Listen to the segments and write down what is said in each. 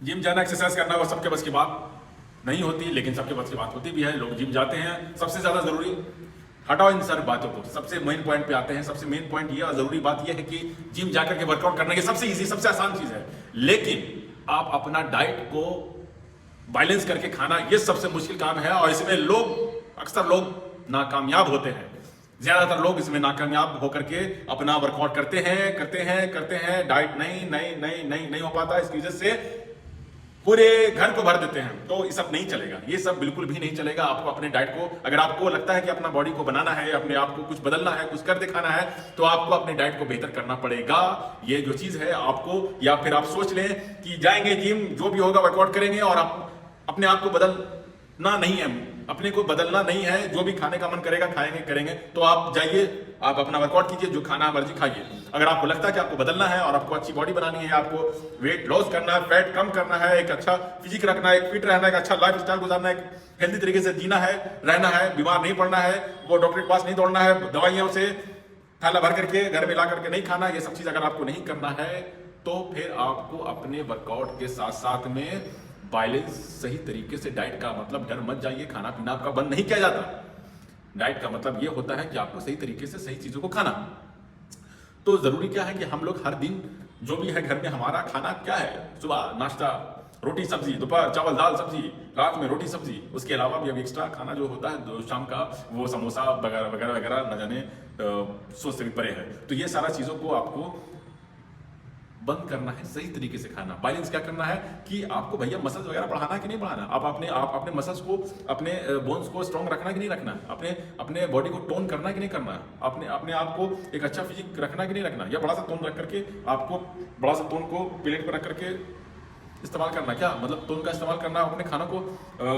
Gym जाना, exercise करना वो सबके बस की बात नहीं होती, लेकिन सबके बस की बात होती भी है। लोग जिम जाते हैं। सबसे ज्यादा जरूरी, हटाओ इन सारी बातों को, सबसे मेन पॉइंट पे आते हैं। सबसे मेन पॉइंट ये और जरूरी बात ये है कि जिम जाकर के वर्कआउट करने की सबसे इजी, सबसे आसान चीज है, लेकिन आप अपना डाइट को बैलेंस करके खाना, ये सबसे मुश्किल काम है। और इसमें अक्सर लोग नाकामयाब होते हैं। ज्यादातर लोग इसमें नाकामयाब होकर के अपना वर्कआउट करते हैं, डाइट नहीं हो पाता। इसकी वजह से पूरे घर को भर देते हैं। तो ये सब नहीं चलेगा, ये सब बिल्कुल भी नहीं चलेगा। आपको अपने डाइट को, अगर आपको लगता है कि अपना बॉडी को बनाना है, अपने आप को कुछ बदलना है, कुछ कर दिखाना है, तो आपको अपने डाइट को बेहतर करना पड़ेगा। ये जो चीज है आपको, या फिर आप सोच लें कि जाएंगे जिम, जो भी होगा वर्कआउट करेंगे और आप अपने आप को बदलना नहीं है, अपने को बदलना नहीं है, जो भी खाने का मन करेगा खाएंगे करेंगे, तो आप जाइए, आप अपना वर्कआउट कीजिए, जो खाना मर्जी खाइए। अगर आपको लगता है कि आपको बदलना है और आपको अच्छी बॉडी बनानी है, आपको वेट लॉस करना है, फैट कम करना है, एक अच्छा फिजिक रखना है, एक फिट रहना है, एक अच्छा लाइफ स्टाइल गुजारना है, एक हेल्दी तरीके से जीना है, रहना है, बीमार नहीं पड़ना है, वो डॉक्टर के पास नहीं दौड़ना है, दवाइयों से थैला भर करके घर में ला करके नहीं खाना, ये सब चीज अगर आपको नहीं करना है, तो फिर आपको अपने वर्कआउट के साथ साथ में बैलेंस, सही तरीके से डाइट का मतलब, डर मत जाइए, खाना पीना आपका बंद नहीं किया जाता। डाइट का मतलब ये होता है कि आपको सही तरीके से सही चीजों को खाना। तो जरूरी क्या है कि हम लोग हर दिन जो भी है घर में हमारा खाना क्या है, सुबह नाश्ता रोटी सब्जी, दोपहर चावल दाल सब्जी, रात में रोटी सब्जी, उसके अलावा भी अब एक्स्ट्रा खाना जो होता है शाम का, वो समोसा वगैरह वगैरह वगैरह, न जाने सोच से भी परे है। तो ये सारा चीजों को आपको बंद करना है, सही तरीके से खाना। बैलेंस क्या करना है कि आपको भैया मसल्स वगैरह बढ़ाना है कि नहीं बढ़ाना, आप अपने मसल्स को, अपने बोन्स को स्ट्रॉन्ग रखना है कि नहीं रखना, अपने बॉडी को टोन करना है कि नहीं करना, अपने आप को एक अच्छा फिजिक रखना है कि नहीं रखना, या बड़ा सा टोन रख करके आपको बड़ा सा टोन को प्लेट पर रख करके इस्तेमाल करना, क्या मतलब टोन का इस्तेमाल करना अपने खानों को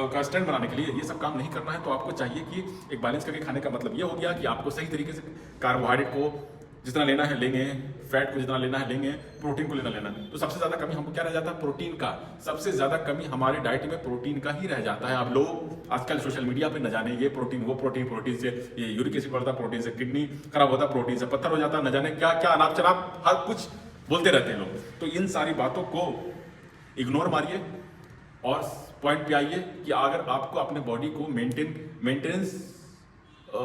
का स्टैंड बनाने के लिए, ये सब काम नहीं करना है। तो आपको चाहिए कि एक बैलेंस करके खाने का मतलब ये हो गया कि आपको सही तरीके से कार्बोहाइड्रेट को जितना लेना है लेंगे, फैट को जितना लेना है लेंगे, प्रोटीन को लेना है। तो सबसे ज्यादा कमी हमको क्या रह जाता है, प्रोटीन का। सबसे ज्यादा कमी हमारे डाइट में प्रोटीन का ही रह जाता है। आप लोग आजकल सोशल मीडिया पे न जाने ये प्रोटीन, वो प्रोटीन, प्रोटीन से ये यूरिक एसिड बढ़ता, प्रोटीन से किडनी खराब होता, प्रोटीन से पत्थर हो जाता, न जाने क्या क्या अनाप शनाप हर कुछ बोलते रहते हैं लोग। तो इन सारी बातों को इग्नोर मारिए और पॉइंट पे आइए कि अगर आपको अपने बॉडी को मेंटेनेंस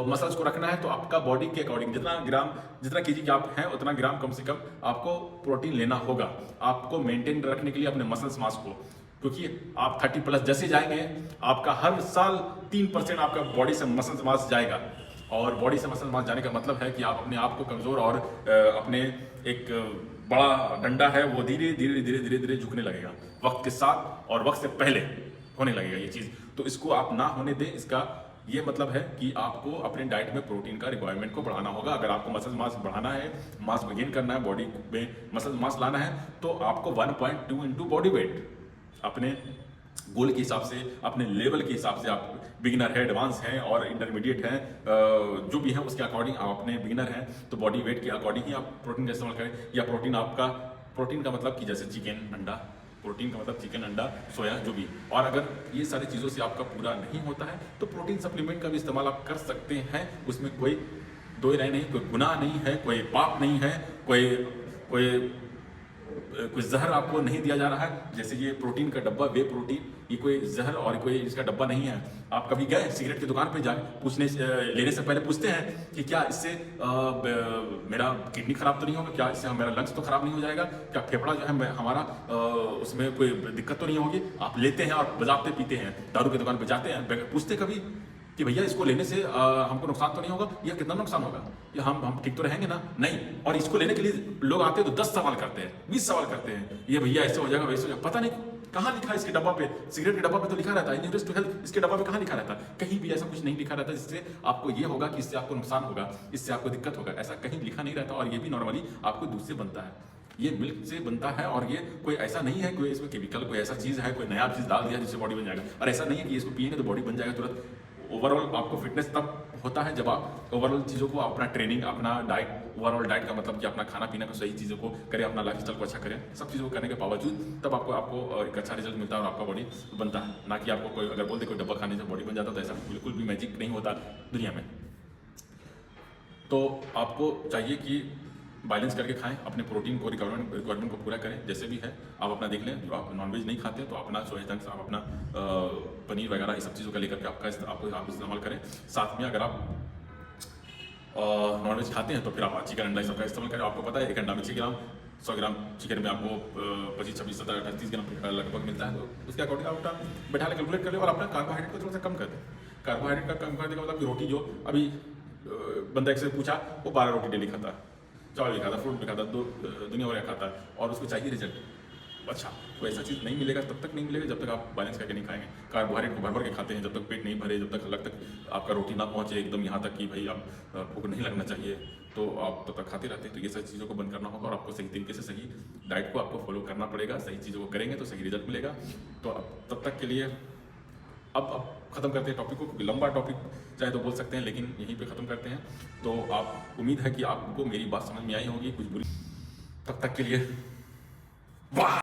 मसल्स को रखना है, तो आपका बॉडी के अकॉर्डिंग जितना केजी आप हैं उतना ग्राम कम से कम आपको प्रोटीन लेना होगा, आपको मेंटेन रखने के लिए अपने मसल्स मास को। क्योंकि आप 30+ जैसे जाएंगे, आपका हर साल 3% आपका बॉडी से मसल्स मास जाएगा। और बॉडी से मसल मास जाने का मतलब है कि आप अपने आप को कमजोर और अपने एक बड़ा डंडा है वो धीरे धीरे धीरे धीरे धीरे झुकने लगेगा वक्त के साथ, और वक्त से पहले होने लगेगा ये चीज। तो इसको आप ना होने दें। इसका ये मतलब है कि आपको अपने डाइट में प्रोटीन का रिक्वायरमेंट को बढ़ाना होगा। अगर आपको मसल मास बढ़ाना है, मास गेन करना है, बॉडी में मसल मास लाना है, तो आपको 1.2 इंटू बॉडी वेट अपने गोल के हिसाब से, अपने लेवल के हिसाब से, आप बिगिनर है, एडवांस हैं और इंटरमीडिएट हैं, जो भी है उसके अकॉर्डिंग आप अपने बिगिनर हैं तो बॉडी वेट के अकॉर्डिंग ही आप प्रोटीन का इस्तेमाल करें। या प्रोटीन का मतलब कि जैसे चिकन अंडा, प्रोटीन का मतलब चिकन अंडा सोया जो भी। और अगर ये सारी चीज़ों से आपका पूरा नहीं होता है तो प्रोटीन सप्लीमेंट का भी इस्तेमाल आप कर सकते हैं। उसमें कोई दो राय नहीं, कोई गुनाह नहीं है, कोई पाप नहीं है, कोई जहर आपको नहीं दिया जा रहा है। जैसे ये प्रोटीन का डब्बा, वे प्रोटीन, ये कोई जहर और कोई इसका डब्बा नहीं है। आप कभी गए सिगरेट की दुकान पे जाके लेने से पहले पूछते हैं कि क्या इससे मेरा किडनी खराब तो नहीं होगा, क्या इससे मेरा लंग्स तो खराब नहीं हो जाएगा, क्या फेफड़ा जो है हमारा उसमें कोई दिक्कत तो नहीं होगी। आप लेते हैं और बजाते पीते हैं, दारू की दुकान पे जाते हैं, पूछते कभी कि भैया इसको लेने से हमको नुकसान तो नहीं होगा, या कितना नुकसान होगा, या हम ठीक तो रहेंगे ना, नहीं। और इसको लेने के लिए लोग आते हैं तो 10 सवाल करते हैं, 20 सवाल करते हैं, ये भैया ऐसे हो जाएगा वैसे हो जाएगा, पता नहीं कहाँ लिखा है इसके डब्बा पे। सिगरेट के डब्बा पे तो लिखा रहता है इंजूरियस टू हेल्थ, इसके डब्बा पे कहाँ लिखा रहता है, कहीं भी ऐसा कुछ नहीं लिखा रहता जिससे आपको ये होगा कि इससे आपको नुकसान होगा, इससे आपको दिक्कत होगा, ऐसा कहीं लिखा नहीं रहता। और ये भी नॉर्मली आपको दूध से बनता है, ये मिल्क से बनता है, और ये कोई ऐसा नहीं है कोई इसमें केमिकल कोई ऐसा चीज है, कोई नया चीज डाल दिया जिससे बॉडी बन जाएगा। और ऐसा नहीं है कि इसको पिएंगे तो बॉडी बन जाएगा तुरंत। ओवरऑल आपको फिटनेस तब होता है जब आप ओवरऑल चीज़ों को, अपना ट्रेनिंग, अपना डाइट, ओवरऑल डाइट का मतलब कि अपना खाना पीना को सही चीज़ों को करें, अपना लाइफस्टाइल को अच्छा करें, सब चीज़ों को करने के बावजूद तब आपको एक अच्छा रिजल्ट मिलता है और आपका बॉडी बनता है। ना कि आपको कोई अगर बोल दे कोई डब्बा खाने से बॉडी बन जाता, तो ऐसा बिल्कुल भी मैजिक नहीं होता दुनिया में। तो आपको चाहिए कि बैलेंस करके खाएं, अपने प्रोटीन को रिक्वायरमेंट को पूरा करें। जैसे भी है आप अपना देख लें, जो आप नॉनवेज नहीं खाते तो अपना सोया चंक्स आप अपना पनीर वगैरह ये सब चीज़ों का लेकर के आप इस्तेमाल करें। साथ में अगर आप नॉनवेज खाते हैं तो फिर आप चिकन अंडा सबका इस्तेमाल करें। आपको पता है एक अंडा में 6 ग्राम, 100 ग्राम चिकन में आपको 25, 26, 17, 38 ग्राम लगभग मिलता है। तो उसके अकॉर्डिंग आप बैठा ले कैलकुलेट कर ले और अपना कार्बोहाइड्रेट को थोड़ा सा कम कर दें। कार्बोहाइड्रेट का कम करने का मतलब कि रोटी जो अभी बंदा एक से पूछा वो 12 रोटी डेली खाता है, चावल भी खाता, फ्रूट भी खाता, दुनिया भर का खाता है और उसको चाहिए रिजल्ट। अच्छा, तो ऐसा चीज़ नहीं मिलेगा, तब तक नहीं मिलेगा जब तक आप बैलेंस करके नहीं खाएंगे। कार्बोहाइड्रेट को भर भर के खाते हैं, जब तक पेट नहीं भरे, जब तक आपका रोटी ना पहुंचे एकदम यहाँ तक कि भाई आप भूख नहीं लगना चाहिए, तो आप तब तक खाते रहते हैं। तो ये सारी चीज़ों को बंद करना होगा और आपको सही तरीके से सही डाइट को आपको फॉलो करना पड़ेगा। सही चीज़ों को करेंगे तो सही रिजल्ट मिलेगा। तो अब तब तक के लिए अब ख़त्म करते हैं टॉपिक को, क्योंकि लंबा टॉपिक चाहे तो बोल सकते हैं, लेकिन यहीं पे ख़त्म करते हैं। तो आप उम्मीद है कि आपको मेरी बात समझ में आई होगी कुछ बुरी। तब तक के लिए वाह।